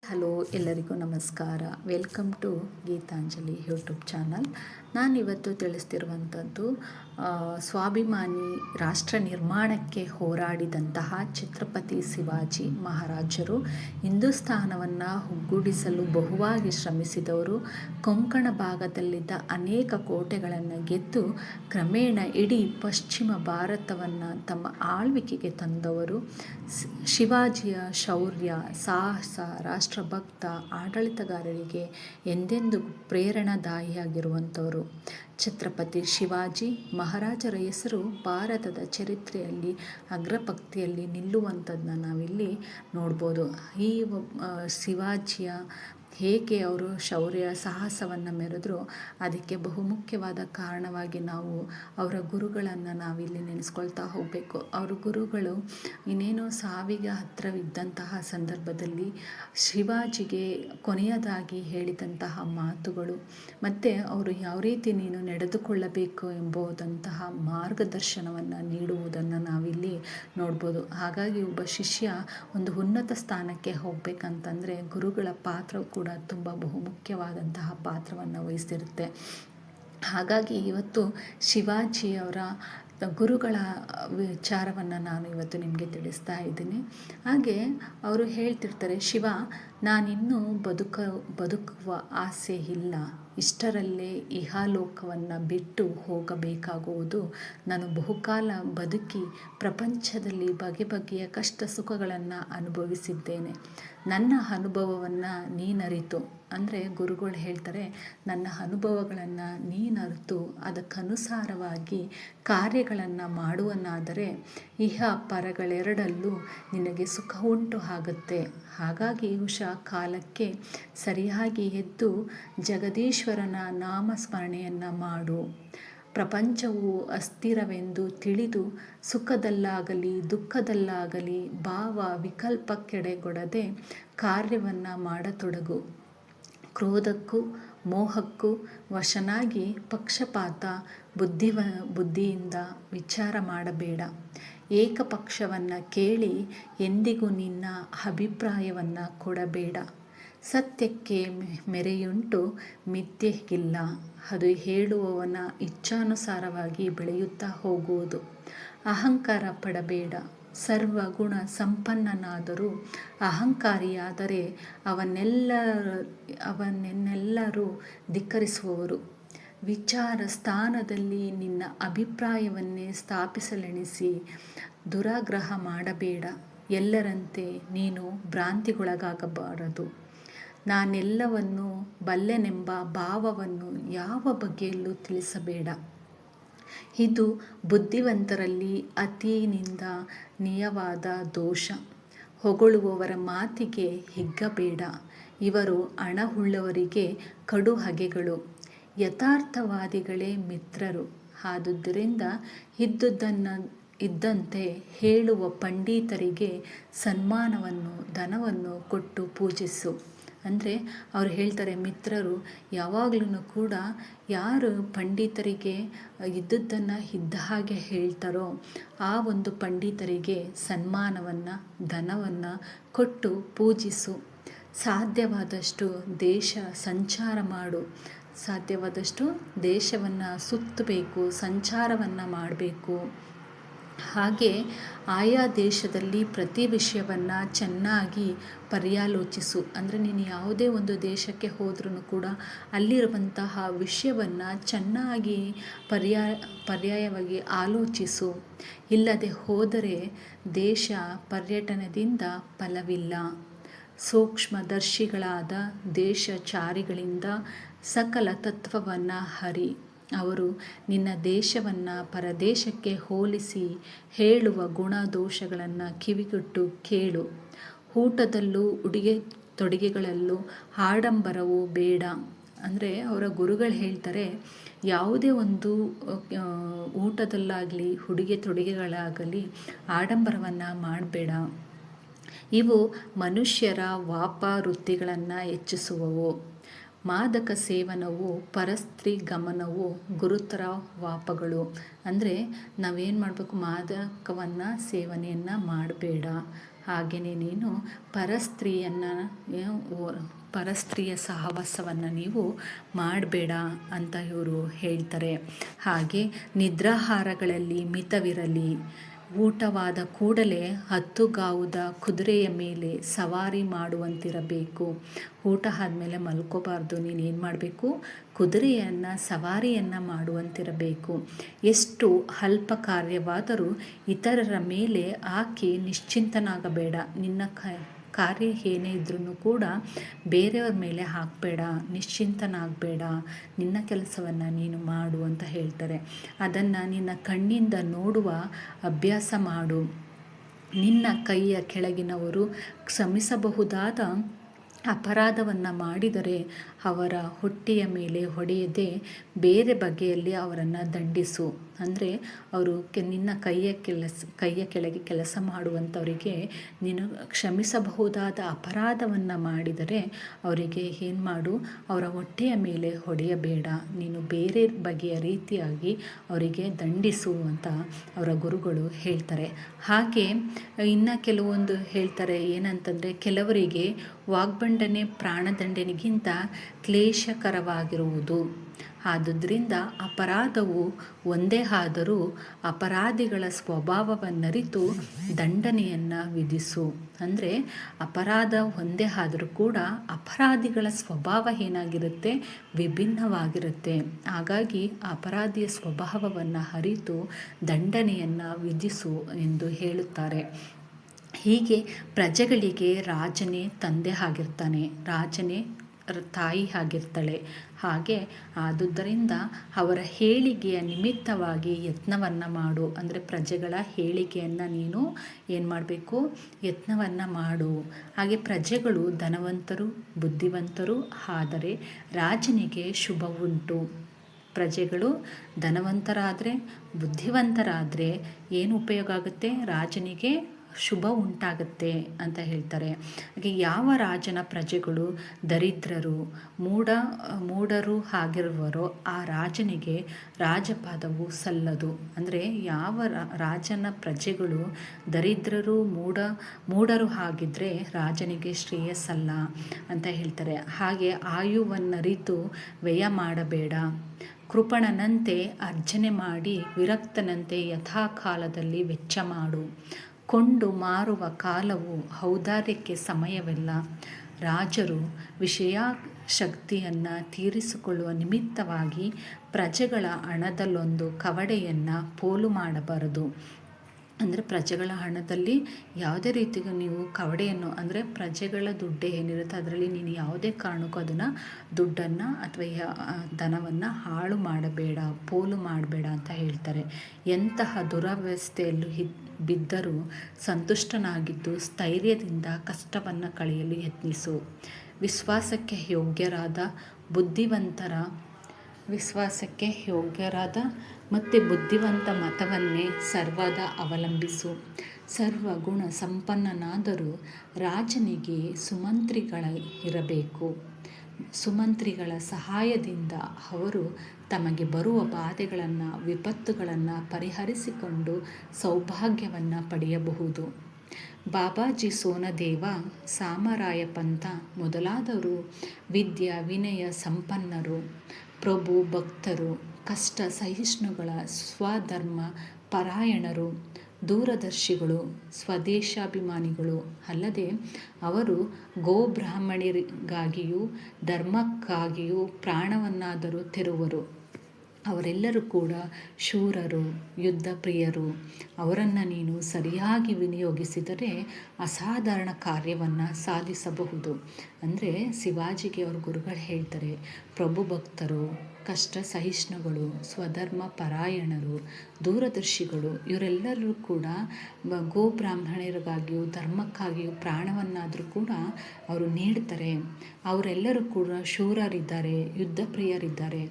Hello, ಎಲ್ಲರಿಗೂ ನಮಸ್ಕಾರ. Welcome to Geetanjali YouTube channel. ನಾನಿವತ್ತು ತಿಳಿಸ್ತಿರುವಂಥದ್ದು ಸ್ವಾಭಿಮಾನಿ ರಾಷ್ಟ್ರ ನಿರ್ಮಾಣಕ್ಕೆ ಹೋರಾಡಿದಂತಹ ಛತ್ರಪತಿ ಶಿವಾಜಿ ಮಹಾರಾಜರು. ಹಿಂದೂಸ್ಥಾನವನ್ನು ಒಗ್ಗೂಡಿಸಲು ಬಹುವಾಗಿ ಶ್ರಮಿಸಿದವರು. ಕೊಂಕಣ ಭಾಗದಲ್ಲಿದ್ದ ಅನೇಕ ಕೋಟೆಗಳನ್ನು ಗೆದ್ದು ಕ್ರಮೇಣ ಇಡೀ ಪಶ್ಚಿಮ ಭಾರತವನ್ನು ತಮ್ಮ ಆಳ್ವಿಕೆಗೆ ತಂದವರು. ಶಿವಾಜಿಯ ಶೌರ್ಯ, ಸಾಹಸ, ರಾಷ್ಟ್ರಭಕ್ತ ಆಡಳಿತಗಾರರಿಗೆ ಎಂದೆಂದು ಪ್ರೇರಣಾದಾಯಿಯಾಗಿರುವಂಥವರು. ಛತ್ರಪತಿ ಶಿವಾಜಿ ಮಹಾರಾಜರ ಹೆಸರು ಭಾರತದ ಚರಿತ್ರೆಯಲ್ಲಿ ಅಗ್ರಪಂಕ್ತಿಯಲ್ಲಿ ನಿಲ್ಲುವಂಥದ್ದನ್ನ ನಾವಿಲ್ಲಿ ನೋಡ್ಬೋದು. ಈ ಶಿವಾಜಿಯ ಹೇಗೆ ಅವರು ಶೌರ್ಯ ಸಾಹಸವನ್ನು ಮೆರೆದ್ರು, ಅದಕ್ಕೆ ಬಹುಮುಖ್ಯವಾದ ಕಾರಣವಾಗಿ ನಾವು ಅವರ ಗುರುಗಳನ್ನು ನಾವಿಲ್ಲಿ ನೆನೆಸ್ಕೊಳ್ತಾ ಹೋಗಬೇಕು. ಅವರ ಗುರುಗಳು ಇನ್ನೇನೋ ಸಾವಿಗೆ ಹತ್ತಿರವಿದ್ದಂತಹ ಸಂದರ್ಭದಲ್ಲಿ ಶಿವಾಜಿಗೆ ಕೊನೆಯದಾಗಿ ಹೇಳಿದಂತಹ ಮಾತುಗಳು ಮತ್ತು ಅವರು ಯಾವ ರೀತಿ ನೀನು ನಡೆದುಕೊಳ್ಳಬೇಕು ಎಂಬುದಂತಹ ಮಾರ್ಗದರ್ಶನವನ್ನು ನೀಡುವುದನ್ನು ನಾವಿಲ್ಲಿ ನೋಡ್ಬೋದು. ಹಾಗಾಗಿ ಒಬ್ಬ ಶಿಷ್ಯ ಒಂದು ಉನ್ನತ ಸ್ಥಾನಕ್ಕೆ ಹೋಗಬೇಕಂತಂದರೆ ಗುರುಗಳ ಪಾತ್ರ ಕೂಡ ತುಂಬ ಬಹುಮುಖ್ಯವಾದಂತಹ ಪಾತ್ರವನ್ನು ವಹಿಸಿರುತ್ತೆ. ಹಾಗಾಗಿ ಇವತ್ತು ಶಿವಾಜಿಯವರ ಗುರುಗಳ ವಿಚಾರವನ್ನು ನಾನು ಇವತ್ತು ನಿಮಗೆ ತಿಳಿಸ್ತಾ ಇದ್ದೀನಿ. ಹಾಗೆ ಅವರು ಹೇಳ್ತಿರ್ತಾರೆ, ಶಿವ, ನಾನಿನ್ನೂ ಬದುಕುವ ಆಸೆ ಇಲ್ಲ, ಇಷ್ಟರಲ್ಲೇ ಇಹಲೋಕವನ್ನು ಬಿಟ್ಟು ಹೋಗಬೇಕಾಗುವುದು. ನಾನು ಬಹುಕಾಲ ಬದುಕಿ ಪ್ರಪಂಚದಲ್ಲಿ ಬಗೆ ಬಗೆಯ ಕಷ್ಟ ಸುಖಗಳನ್ನು ಅನುಭವಿಸಿದ್ದೇನೆ. ನನ್ನ ಅನುಭವವನ್ನು ನೀನರಿತು, ಅಂದರೆ ಗುರುಗಳು ಹೇಳ್ತಾರೆ, ನನ್ನ ಅನುಭವಗಳನ್ನು ನೀನರಿತು ಅದಕ್ಕನುಸಾರವಾಗಿ ಕಾರ್ಯಗಳನ್ನು ಮಾಡುವನಾದರೆ ಇಹ ಪರಗಳೆರಡಲ್ಲೂ ನಿನಗೆ ಸುಖ ಉಂಟು ಆಗುತ್ತೆ. ಹಾಗಾಗಿ ಕಾಲಕ್ಕೆ ಸರಿಯಾಗಿ ಎದ್ದು ಜಗದೀಶ್ವರನ ನಾಮಸ್ಮರಣೆಯನ್ನು ಮಾಡು. ಪ್ರಪಂಚವು ಅಸ್ಥಿರವೆಂದು ತಿಳಿದು ಸುಖದಲ್ಲಾಗಲಿ ದುಃಖದಲ್ಲಾಗಲಿ ಭಾವ ವಿಕಲ್ಪಕ್ಕೆಡೆಗೊಡದೆ ಕಾರ್ಯವನ್ನು ಮಾಡತೊಡಗು. ಕ್ರೋಧಕ್ಕೂ ಮೋಹಕ್ಕೂ ವಶನಾಗಿ ಪಕ್ಷಪಾತ ಬುದ್ಧಿಯಿಂದ ವಿಚಾರ ಮಾಡಬೇಡ. ಏಕಪಕ್ಷವನ್ನು ಕೇಳಿ ಎಂದಿಗೂ ನಿನ್ನ ಅಭಿಪ್ರಾಯವನ್ನು ಕೊಡಬೇಡ. ಸತ್ಯಕ್ಕೆ ಮೆರೆಯುಂಟು ಮಿಥ್ಯೆಗಿಲ್ಲ, ಅದು ಹೇಳುವವನ ಇಚ್ಛಾನುಸಾರವಾಗಿ ಬೆಳೆಯುತ್ತಾ ಹೋಗುವುದು. ಅಹಂಕಾರ ಪಡಬೇಡ. ಸರ್ವಗುಣ ಸಂಪನ್ನನಾದರೂ ಅಹಂಕಾರಿಯಾದರೆ ಅವನ್ನೆಲ್ಲರೂ ಧಿಕ್ಕರಿಸುವವರು. ವಿಚಾರ ಸ್ಥಾನದಲ್ಲಿ ನಿನ್ನ ಅಭಿಪ್ರಾಯವನ್ನೇ ಸ್ಥಾಪಿಸಲೆಣಿಸಿ ದುರಾಗ್ರಹ ಮಾಡಬೇಡ. ಎಲ್ಲರಂತೆ ನೀನು ಭ್ರಾಂತಿಗೊಳಗಾಗಬಾರದು. ನಾನೆಲ್ಲವನ್ನೂ ಬಲ್ಲೆನೆಂಬ ಭಾವವನ್ನು ಯಾವ ಬಗೆಯಲ್ಲೂ ತಿಳಿಸಬೇಡ. ಇದು ಬುದ್ಧಿವಂತರಲ್ಲಿ ಅತೀನಿಂದನೀಯವಾದ ದೋಷ. ಹೊಗಳುವವರ ಮಾತಿಗೆ ಹಿಗ್ಗಬೇಡ. ಇವರು ಹಣವುಳ್ಳವರಿಗೆ ಕಡು ಹಗೆಗಳು, ಯಥಾರ್ಥವಾದಿಗಳೇ ಮಿತ್ರರು. ಆದುದರಿಂದ ಇದ್ದಂತೆ ಹೇಳುವ ಪಂಡಿತರಿಗೆ ಸನ್ಮಾನವನ್ನು ಧನವನ್ನು ಕೊಟ್ಟು ಪೂಜಿಸು. ಅಂದರೆ ಅವರು ಹೇಳ್ತಾರೆ, ಮಿತ್ರರು ಯಾವಾಗಲೂ ಕೂಡ ಯಾರು ಪಂಡಿತರಿಗೆ ಇದ್ದದ್ದನ್ನು ಇದ್ದ ಹಾಗೆ ಹೇಳ್ತಾರೋ ಆ ಒಂದು ಪಂಡಿತರಿಗೆ ಸನ್ಮಾನವನ್ನು ಧನವನ್ನು ಕೊಟ್ಟು ಪೂಜಿಸು. ಸಾಧ್ಯವಾದಷ್ಟು ದೇಶ ಸಂಚಾರ ಮಾಡು. ಸಾಧ್ಯವಾದಷ್ಟು ದೇಶವನ್ನು ಸುತ್ತಬೇಕು, ಸಂಚಾರವನ್ನು ಮಾಡಬೇಕು. ಹಾಗೆ ಆಯಾ ದೇಶದಲ್ಲಿ ಪ್ರತಿ ವಿಷಯವನ್ನು ಚೆನ್ನಾಗಿ ಪರ್ಯಾಲೋಚಿಸು. ಅಂದರೆ ನೀನು ಯಾವುದೇ ಒಂದು ದೇಶಕ್ಕೆ ಹೋದ್ರೂ ಕೂಡ ಅಲ್ಲಿರುವಂತಹ ವಿಷಯವನ್ನು ಚೆನ್ನಾಗಿ ಪರ್ಯಾಯವಾಗಿ ಆಲೋಚಿಸು. ಇಲ್ಲದೆ ಹೋದರೆ ದೇಶ ಪರ್ಯಟನದಿಂದ ಫಲವಿಲ್ಲ. ಸೂಕ್ಷ್ಮದರ್ಶಿಗಳಾದ ದೇಶಚಾರಿಗಳಿಂದ ಸಕಲ ತತ್ವವನ್ನು ಹರಿ. ಅವರು ನಿನ್ನ ದೇಶವನ್ನು ಪರದೇಶಕ್ಕೆ ಹೋಲಿಸಿ ಹೇಳುವ ಗುಣ ದೋಷಗಳನ್ನು ಕಿವಿಗೊಟ್ಟು ಕೇಳು. ಊಟದಲ್ಲೂ ಉಡುಗೆ ತೊಡುಗೆಗಳಲ್ಲೂ ಆಡಂಬರವೂ ಬೇಡ. ಅಂದರೆ ಅವರ ಗುರುಗಳು ಹೇಳ್ತಾರೆ, ಯಾವುದೇ ಒಂದು ಊಟದಲ್ಲಾಗಲಿ ಉಡುಗೆ ತೊಡುಗೆಗಳಾಗಲಿ ಆಡಂಬರವನ್ನು ಮಾಡಬೇಡ. ಇವು ಮನುಷ್ಯರ ವ್ಯಾಪಾವೃತ್ತಿಗಳನ್ನು ಹೆಚ್ಚಿಸುವವು. ಮಾದಕ ಸೇವನವು ಪರಸ್ತ್ರೀ ಗಮನವು ಗುರುತರ ವಾಪಗಳು. ಅಂದರೆ ನಾವೇನು ಮಾಡಬೇಕು, ಮಾದಕವನ್ನು ಸೇವನೆಯನ್ನು ಮಾಡಬೇಡ. ಹಾಗೆಯೇ ನೀನು ಪರಸ್ತ್ರೀಯ ಸಹವಾಸವನ್ನು ನೀವು ಮಾಡಬೇಡ ಅಂತ ಇವರು ಹೇಳ್ತಾರೆ. ಹಾಗೆ ನಿದ್ರಾಹಾರಗಳಲ್ಲಿ ಮಿತವಿರಲಿ. ಊಟವಾದ ಕೂಡಲೇ 10 ಗಾವುದ ಕುದುರೆಯ ಮೇಲೆ ಸವಾರಿ ಮಾಡುವಂತಿರಬೇಕು. ಊಟ ಆದಮೇಲೆ ಮಲ್ಕೋಬಾರ್ದು. ನೀನೇನು ಮಾಡಬೇಕು, ಸವಾರಿಯನ್ನು ಮಾಡುವಂತಿರಬೇಕು. ಎಷ್ಟು ಅಲ್ಪ ಕಾರ್ಯವಾದರೂ ಇತರರ ಮೇಲೆ ಹಾಕಿ ನಿಶ್ಚಿಂತನಾಗಬೇಡ. ನಿನ್ನ ಕಾರ್ಯ ಏನೇ ಇದ್ರೂ ಕೂಡ ಬೇರೆಯವ್ರ ಮೇಲೆ ಹಾಕಬೇಡ, ನಿಶ್ಚಿಂತನಾಗಬೇಡ. ನಿನ್ನ ಕೆಲಸವನ್ನು ನೀನು ಮಾಡು ಅಂತ ಹೇಳ್ತಾರೆ. ಅದನ್ನು ನಿನ್ನ ಕಣ್ಣಿಂದ ನೋಡುವ ಅಭ್ಯಾಸ ಮಾಡು. ನಿನ್ನ ಕೈಯ ಕೆಳಗಿನವರು ಕ್ಷಮಿಸಬಹುದಾದ ಅಪರಾಧವನ್ನು ಮಾಡಿದರೆ ಅವರ ಹೊಟ್ಟೆಯ ಮೇಲೆ ಹೊಡೆಯದೆ ಬೇರೆ ಬಗೆಯಲ್ಲಿ ಅವರನ್ನು ದಂಡಿಸು. ಅಂದರೆ ಅವರು ನಿನ್ನ ಕೈಯ ಕೆಳಗೆ ಕೆಲಸ ಮಾಡುವಂಥವರಿಗೆ ನೀನು ಕ್ಷಮಿಸಬಹುದಾದ ಅಪರಾಧವನ್ನು ಮಾಡಿದರೆ ಅವರಿಗೆ ಏನು ಮಾಡು, ಅವರ ಹೊಟ್ಟೆಯ ಮೇಲೆ ಹೊಡೆಯಬೇಡ. ನೀನು ಬೇರೆ ಬಗೆಯ ರೀತಿಯಾಗಿ ಅವರಿಗೆ ದಂಡಿಸು ಅಂತ ಅವರ ಗುರುಗಳು ಹೇಳ್ತಾರೆ. ಹಾಗೆ ಇನ್ನು ಕೆಲವೊಂದು ಹೇಳ್ತಾರೆ ಏನಂತಂದರೆ, ಕೆಲವರಿಗೆ ವಾಗ್ದಂಡನೆ ಪ್ರಾಣದಂಡನೆಗಿಂತ ಕ್ಲೇಶಕರವಾಗಿರುವುದು. ಆದುದರಿಂದ ಅಪರಾಧವು ಒಂದೇ ಆದರೂ ಅಪರಾಧಿಗಳ ಸ್ವಭಾವವನ್ನರಿತು ದಂಡನೆಯನ್ನು ವಿಧಿಸು. ಅಂದರೆ ಅಪರಾಧ ಒಂದೇ ಆದರೂ ಕೂಡ ಅಪರಾಧಿಗಳ ಸ್ವಭಾವ ಏನಾಗಿರುತ್ತೆ, ವಿಭಿನ್ನವಾಗಿರುತ್ತೆ. ಹಾಗಾಗಿ ಅಪರಾಧಿಯ ಸ್ವಭಾವವನ್ನು ಅರಿತು ದಂಡನೆಯನ್ನು ವಿಧಿಸು ಎಂದು ಹೇಳುತ್ತಾರೆ. ಹೀಗೆ ಪ್ರಜೆಗಳಿಗೆ ರಾಜನೇ ತಂದೆ ಆಗಿರ್ತಾನೆ, ರಾಜನೇ ತಾಯಿ ಆಗಿರ್ತಾಳೆ. ಹಾಗೆ ಆದುದರಿಂದ ಅವರ ಏಳಿಗೆಯ ನಿಮಿತ್ತವಾಗಿ ಯತ್ನವನ್ನು ಮಾಡು. ಅಂದರೆ ಪ್ರಜೆಗಳ ಏಳಿಗೆಯನ್ನು ನೀನು ಏನು ಮಾಡಬೇಕು, ಯತ್ನವನ್ನು ಮಾಡು. ಹಾಗೆ ಪ್ರಜೆಗಳು ಧನವಂತರು ಬುದ್ಧಿವಂತರು ಆದರೆ ರಾಜನಿಗೆ ಶುಭವುಂಟು. ಪ್ರಜೆಗಳು ಧನವಂತರಾದರೆ ಬುದ್ಧಿವಂತರಾದರೆ ಏನು ಉಪಯೋಗ ಆಗುತ್ತೆ, ರಾಜನಿಗೆ ಶುಭ ಉಂಟಾಗುತ್ತೆ ಅಂತ ಹೇಳ್ತಾರೆ. ಹಾಗೆ ಯಾವ ರಾಜನ ಪ್ರಜೆಗಳು ದರಿದ್ರರು ಮೂಢರು ಆಗಿರುವರೋ ಆ ರಾಜನಿಗೆ ರಾಜಪಾದವು ಸಲ್ಲದು. ಅಂದರೆ ಯಾವ ರಾಜನ ಪ್ರಜೆಗಳು ದರಿದ್ರರು ಮೂಢರು ಆಗಿದ್ದರೆ ರಾಜನಿಗೆ ಶ್ರೇಯಸ್ಸಲ್ಲ ಅಂತ ಹೇಳ್ತಾರೆ. ಹಾಗೆ ಆಯುವನ್ನರಿತು ವ್ಯಯ ಮಾಡಬೇಡ. ಕೃಪಣನಂತೆ ಅರ್ಜನೆ ಮಾಡಿ ವಿರಕ್ತನಂತೆ ಯಥಾಕಾಲದಲ್ಲಿ ವೆಚ್ಚ ಮಾಡು. ಕೊಂಡು ಮಾರುವ ಕಾಲವು ಔದಾರ್ಯಕ್ಕೆ ಸಮಯವಿಲ್ಲ. ರಾಜರು ವಿಷಯಾಸಕ್ತಿಯನ್ನು ತೀರಿಸಿಕೊಳ್ಳುವ ನಿಮಿತ್ತವಾಗಿ ಪ್ರಜೆಗಳ ಹಣದಲ್ಲೊಂದು ಕವಡೆಯನ್ನು ಪೋಲು ಮಾಡಬಾರದು. ಅಂದರೆ ಪ್ರಜೆಗಳ ಹಣದಲ್ಲಿ ಯಾವುದೇ ರೀತಿಗೂ ನೀವು ಕವಡೆಯನ್ನು, ಅಂದರೆ ಪ್ರಜೆಗಳ ದುಡ್ಡು ಏನಿರುತ್ತೆ ಅದರಲ್ಲಿ ನೀನು ಯಾವುದೇ ಕಾರಣಕ್ಕೂ ಅದನ್ನು ದುಡ್ಡನ್ನು ಅಥವಾ ಧನವನ್ನು ಹಾಳು ಮಾಡಬೇಡ, ಪೋಲು ಮಾಡಬೇಡ ಅಂತ ಹೇಳ್ತಾರೆ. ಎಂತಹ ದುರವ್ಯವಸ್ಥೆಯಲ್ಲೂ ಬಿದ್ದರೂ ಸಂತುಷ್ಟನಾಗಿದ್ದು ಸ್ಥೈರ್ಯದಿಂದ ಕಷ್ಟವನ್ನು ಕಳೆಯಲು ಯತ್ನಿಸು. ವಿಶ್ವಾಸಕ್ಕೆ ಯೋಗ್ಯರಾದ ಮತ್ತು ಬುದ್ಧಿವಂತ ಮತವನ್ನೇ ಸರ್ವದಾ ಅವಲಂಬಿಸು. ಸರ್ವಗುಣ ಸಂಪನ್ನನಾದರೂ ರಾಜನಿಗೆ ಸುಮಂತ್ರಿಗಳಿರಬೇಕು. ಸುಮಂತ್ರಿಗಳ ಸಹಾಯದಿಂದ ಅವರು ತಮಗೆ ಬರುವ ಬಾಧೆಗಳನ್ನು ವಿಪತ್ತುಗಳನ್ನು ಪರಿಹರಿಸಿಕೊಂಡು ಸೌಭಾಗ್ಯವನ್ನು ಪಡೆಯಬಹುದು. ಬಾಬಾಜಿ ಸೋನದೇವ, ಸಾಮರಾಯ ಪಂಥ ಮೊದಲಾದವರು ವಿದ್ಯಾ ವಿನಯ ಸಂಪನ್ನರು, ಪ್ರಭು ಭಕ್ತರು, ಕಷ್ಟ ಸಹಿಷ್ಣುಗಳ, ಸ್ವಧರ್ಮ ಪರಾಯಣರು, ದೂರದರ್ಶಿಗಳು, ಸ್ವದೇಶಾಭಿಮಾನಿಗಳು ಅಲ್ಲದೆ ಅವರು ಗೋಬ್ರಾಹ್ಮಣರಿಗಾಗಿಯೂ ಧರ್ಮಕ್ಕಾಗಿಯೂ ಪ್ರಾಣವನ್ನಾದರೂ ತೆರುವರು. ಅವರೆಲ್ಲರೂ ಕೂಡ ಶೂರರು, ಯುದ್ಧ ಪ್ರಿಯರು. ಅವರನ್ನು ನೀನು ಸರಿಯಾಗಿ ವಿನಿಯೋಗಿಸಿದರೆ ಅಸಾಧಾರಣ ಕಾರ್ಯವನ್ನು ಸಾಧಿಸಬಹುದು. ಅಂದರೆ ಶಿವಾಜಿಗೆ ಅವ್ರ ಗುರುಗಳು ಹೇಳ್ತಾರೆ, ಪ್ರಭು ಭಕ್ತರು, ಕಷ್ಟ ಸಹಿಷ್ಣುಗಳು, ಸ್ವಧರ್ಮ ಪರಾಯಣರು, ದೂರದರ್ಶಿಗಳು ಇವರೆಲ್ಲರೂ ಕೂಡ ಗೋಬ್ರಾಹ್ಮಣರಿಗಾಗಿಯೂ ಧರ್ಮಕ್ಕಾಗಿಯೂ ಪ್ರಾಣವನ್ನಾದರೂ ಕೂಡ ಅವರು ನೀಡ್ತಾರೆ. ಅವರೆಲ್ಲರೂ ಕೂಡ ಶೂರರಿದ್ದಾರೆ, ಯುದ್ಧ ಪ್ರಿಯರಿದ್ದಾರೆ.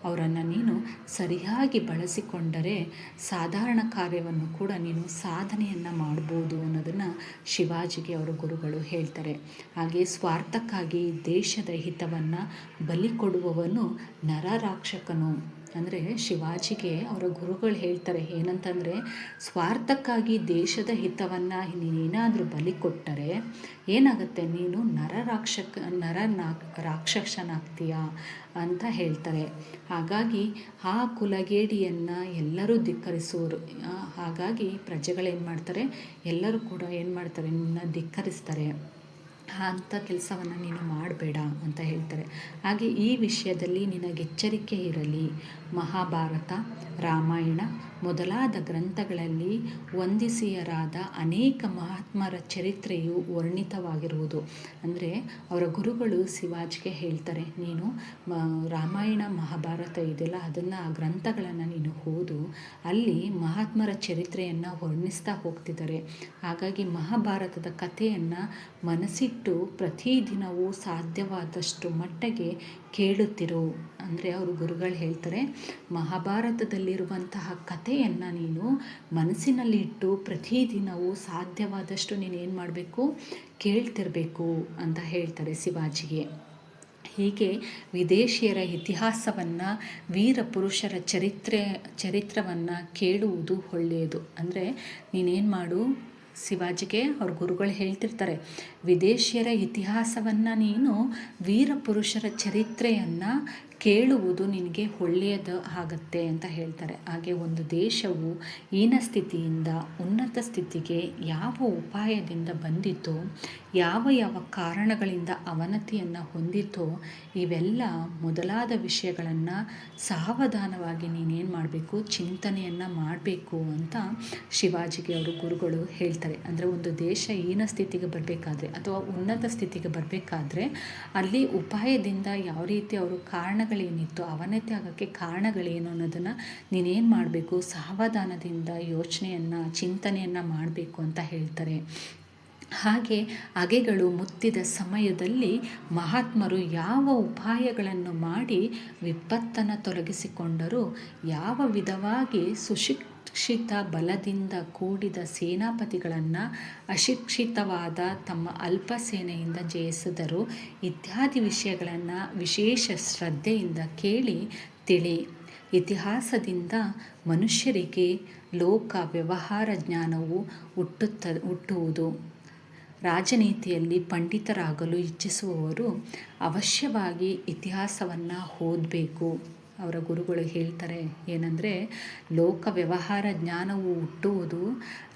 ಅವರನ್ನು ನೀನು ಸರಿಯಾಗಿ ಬಳಸಿಕೊಂಡರೆ ಸಾಧಾರಣ ಕಾರ್ಯವನ್ನು ಕೂಡ ನೀನು ಸಾಧನೆಯನ್ನು ಮಾಡ್ಬೋದು ಅನ್ನೋದನ್ನು ಶಿವಾಜಿಗೆ ಅವರ ಗುರುಗಳು ಹೇಳ್ತಾರೆ. ಹಾಗೆ ಸ್ವಾರ್ಥಕ್ಕಾಗಿ ದೇಶದ ಹಿತವನ್ನು ಬಲಿ ಕೊಡುವವನು ನರರಾಕ್ಷಕನು. ಅಂದರೆ ಶಿವಾಜಿಗೆ ಅವರ ಗುರುಗಳು ಹೇಳ್ತಾರೆ ಏನಂತಂದರೆ, ಸ್ವಾರ್ಥಕ್ಕಾಗಿ ದೇಶದ ಹಿತವನ್ನು ನೀನೇನಾದರೂ ಬಲಿ ಕೊಟ್ಟರೆ ಏನಾಗುತ್ತೆ, ನೀನು ರಾಕ್ಷಸನಾಗ್ತೀಯ ಅಂತ ಹೇಳ್ತಾರೆ. ಹಾಗಾಗಿ ಆ ಕುಲಗೇಡಿಯನ್ನು ಎಲ್ಲರೂ ಧಿಕ್ಕರಿಸುವರು. ಹಾಗಾಗಿ ಪ್ರಜೆಗಳೇನು ಮಾಡ್ತಾರೆ, ಎಲ್ಲರೂ ಕೂಡ ಏನು ಮಾಡ್ತಾರೆ, ನಿನ್ನ ಧಿಕ್ಕರಿಸ್ತಾರೆ. ಅಂಥ ಕೆಲಸವನ್ನು ನೀನು ಮಾಡಬೇಡ ಅಂತ ಹೇಳ್ತಾರೆ. ಹಾಗೆ ಈ ವಿಷಯದಲ್ಲಿ ನಿನಗೆ ಎಚ್ಚರಿಕೆ ಇರಲಿ. ಮಹಾಭಾರತ, ರಾಮಾಯಣ ಮೊದಲಾದ ಗ್ರಂಥಗಳಲ್ಲಿ ವಂದಿಸಿಯರಾದ ಅನೇಕ ಮಹಾತ್ಮರ ಚರಿತ್ರೆಯು ವರ್ಣಿತವಾಗಿರುವುದು. ಅಂದರೆ ಅವರ ಗುರುಗಳು ಶಿವಾಜಿಗೆ ಹೇಳ್ತಾರೆ, ನೀನು ರಾಮಾಯಣ ಮಹಾಭಾರತ ಇದೆಲ್ಲ ಅದನ್ನು ಆ ಗ್ರಂಥಗಳನ್ನು ನೀನು ಓದು, ಅಲ್ಲಿ ಮಹಾತ್ಮರ ಚರಿತ್ರೆಯನ್ನು ವರ್ಣಿಸ್ತಾ ಹೋಗ್ತಿದ್ದಾರೆ. ಹಾಗಾಗಿ ಮಹಾಭಾರತದ ಕಥೆಯನ್ನು ಮನಸ್ಸಿಟ್ಟು ಪ್ರತಿದಿನವೂ ಸಾಧ್ಯವಾದಷ್ಟು ಮಟ್ಟಿಗೆ ಕೇಳುತ್ತಿರು. ಅಂದರೆ ಅವರು ಗುರುಗಳು ಹೇಳ್ತಾರೆ, ಮಹಾಭಾರತದಲ್ಲಿರುವಂತಹ ಕಥೆಯನ್ನು ನೀನು ಮನಸ್ಸಿನಲ್ಲಿ ಇಟ್ಟು ಪ್ರತಿದಿನವೂ ಸಾಧ್ಯವಾದಷ್ಟು ನೀನೇನು ಮಾಡಬೇಕು, ಕೇಳ್ತಿರಬೇಕು ಅಂತ ಹೇಳ್ತಾರೆ ಶಿವಾಜಿಗೆ. ಹೀಗೆ ವಿದೇಶಿಯರ ಇತಿಹಾಸವನ್ನು, ವೀರ ಪುರುಷರ ಚರಿತ್ರವನ್ನು ಕೇಳುವುದು ಒಳ್ಳೆಯದು. ಅಂದರೆ ನೀನೇನು ಮಾಡು, ಶಿವಾಜಿಗೆ ಅವ್ರ ಗುರುಗಳು ಹೇಳ್ತಿರ್ತಾರೆ, ವಿದೇಶಿಯರ ಇತಿಹಾಸವನ್ನು ನೀನು, ವೀರ ಪುರುಷರ ಚರಿತ್ರೆಯನ್ನು ಕೇಳುವುದು ನಿನಗೆ ಒಳ್ಳೆಯದು ಆಗತ್ತೆ ಅಂತ ಹೇಳ್ತಾರೆ. ಹಾಗೆ ಒಂದು ದೇಶವು ಹೀನ ಸ್ಥಿತಿಯಿಂದ ಉನ್ನತ ಸ್ಥಿತಿಗೆ ಯಾವ ಉಪಾಯದಿಂದ ಬಂದಿತೋ, ಯಾವ ಕಾರಣಗಳಿಂದ ಅವನತಿಯನ್ನು ಹೊಂದಿತೋ, ಇವೆಲ್ಲ ಮೊದಲಾದ ವಿಷಯಗಳನ್ನು ಸಾವಧಾನವಾಗಿ ನೀನೇನು ಮಾಡಬೇಕು, ಚಿಂತನೆಯನ್ನು ಮಾಡಬೇಕು ಅಂತ ಶಿವಾಜಿಗೆ ಅವರು ಗುರುಗಳು ಹೇಳ್ತಾರೆ. ಅಂದರೆ ಒಂದು ದೇಶ ಹೀನ ಸ್ಥಿತಿಗೆ ಬರಬೇಕಾದ್ರೆ ಅಥವಾ ಉನ್ನತ ಸ್ಥಿತಿಗೆ ಬರಬೇಕಾದ್ರೆ ಅಲ್ಲಿ ಉಪಾಯದಿಂದ ಯಾವ ರೀತಿ ಅವರು ಕಾರಣಗಳೇನಿತ್ತು, ಅವನತಿ ಆಗೋಕ್ಕೆ ಕಾರಣಗಳೇನು ಅನ್ನೋದನ್ನು ನೀನೇನು ಮಾಡಬೇಕು, ಸಾವಧಾನದಿಂದ ಯೋಚನೆಯನ್ನು, ಚಿಂತನೆಯನ್ನು ಮಾಡಬೇಕು ಅಂತ ಹೇಳ್ತಾರೆ. ಹಾಗೆ ಹಗೆಗಳು ಮುತ್ತಿದ ಸಮಯದಲ್ಲಿ ಮಹಾತ್ಮರು ಯಾವ ಉಪಾಯಗಳನ್ನು ಮಾಡಿ ವಿಪತ್ತನ್ನು ತೊಲಗಿಸಿಕೊಂಡರೂ, ಯಾವ ವಿಧವಾಗಿ ಸುಶಿಕ್ಷಿತ ಬಲದಿಂದ ಕೂಡಿದ ಸೇನಾಪತಿಗಳನ್ನು ಅಶಿಕ್ಷಿತವಾದ ತಮ್ಮ ಅಲ್ಪ ಸೇನೆಯಿಂದ ಜಯಿಸಿದರು ಇತ್ಯಾದಿ ವಿಷಯಗಳನ್ನು ವಿಶೇಷ ಶ್ರದ್ಧೆಯಿಂದ ಕೇಳಿ ತಿಳಿ. ಇತಿಹಾಸದಿಂದ ಮನುಷ್ಯರಿಗೆ ಲೋಕ ವ್ಯವಹಾರ ಜ್ಞಾನವು ಹುಟ್ಟುವುದು. ರಾಜನೀತಿಯಲ್ಲಿ ಪಂಡಿತರಾಗಲು ಇಚ್ಛಿಸುವವರು ಅವಶ್ಯವಾಗಿ ಇತಿಹಾಸವನ್ನು ಓದಬೇಕು. ಅವರ ಗುರುಗಳು ಹೇಳ್ತಾರೆ ಏನಂದರೆ, ಲೋಕ ವ್ಯವಹಾರ ಜ್ಞಾನವು ಹುಟ್ಟುವುದು,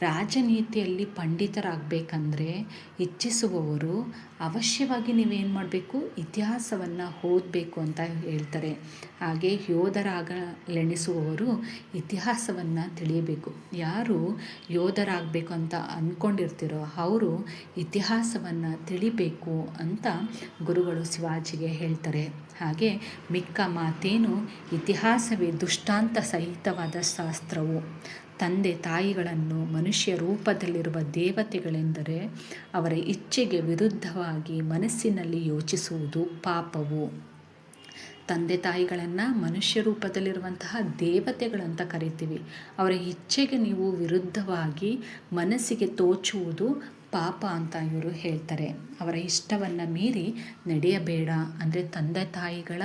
ರಾಜನೀತಿಯಲ್ಲಿ ಪಂಡಿತರಾಗಬೇಕಂದ್ರೆ ಇಚ್ಛಿಸುವವರು ಅವಶ್ಯವಾಗಿ ನೀವೇನು ಮಾಡಬೇಕು, ಇತಿಹಾಸವನ್ನು ಓದಬೇಕು ಅಂತ ಹೇಳ್ತಾರೆ. ಹಾಗೆ ಯೋಧರಾಗಲೆಣಿಸುವವರು ಇತಿಹಾಸವನ್ನು ತಿಳಿಯಬೇಕು. ಯಾರು ಯೋಧರಾಗಬೇಕು ಅಂತ ಅಂದ್ಕೊಂಡಿರ್ತೀರೋ ಅವರು ಇತಿಹಾಸವನ್ನು ತಿಳಿಬೇಕು ಅಂತ ಗುರುಗಳು ಶಿವಾಜಿಗೆ ಹೇಳ್ತಾರೆ. ಹಾಗೆ ಮಿಕ್ಕ ಮಾತೇನು, ಇತಿಹಾಸವೇ ದೃಷ್ಟಾಂತ ಸಹಿತವಾದ ಶಾಸ್ತ್ರವು. ತಂದೆ ತಾಯಿಗಳನ್ನು ಮನುಷ್ಯ ರೂಪದಲ್ಲಿರುವ ದೇವತೆಗಳೆಂದರೆ ಅವರ ಇಚ್ಛೆಗೆ ವಿರುದ್ಧವಾಗಿ ಮನಸ್ಸಿನಲ್ಲಿ ಯೋಚಿಸುವುದು ಪಾಪವು. ತಂದೆ ತಾಯಿಗಳನ್ನು ಮನುಷ್ಯ ರೂಪದಲ್ಲಿರುವಂತಹ ದೇವತೆಗಳಂತ ಕರಿತೀವಿ. ಅವರ ಇಚ್ಛೆಗೆ ನೀವು ವಿರುದ್ಧವಾಗಿ ಮನಸ್ಸಿಗೆ ತೋಚುವುದು ಪಾಪ ಅಂತ ಇವರು ಹೇಳ್ತಾರೆ. ಅವರ ಇಷ್ಟವನ್ನು ಮೀರಿ ನಡೆಯಬೇಡ. ಅಂದರೆ ತಂದೆ ತಾಯಿಗಳ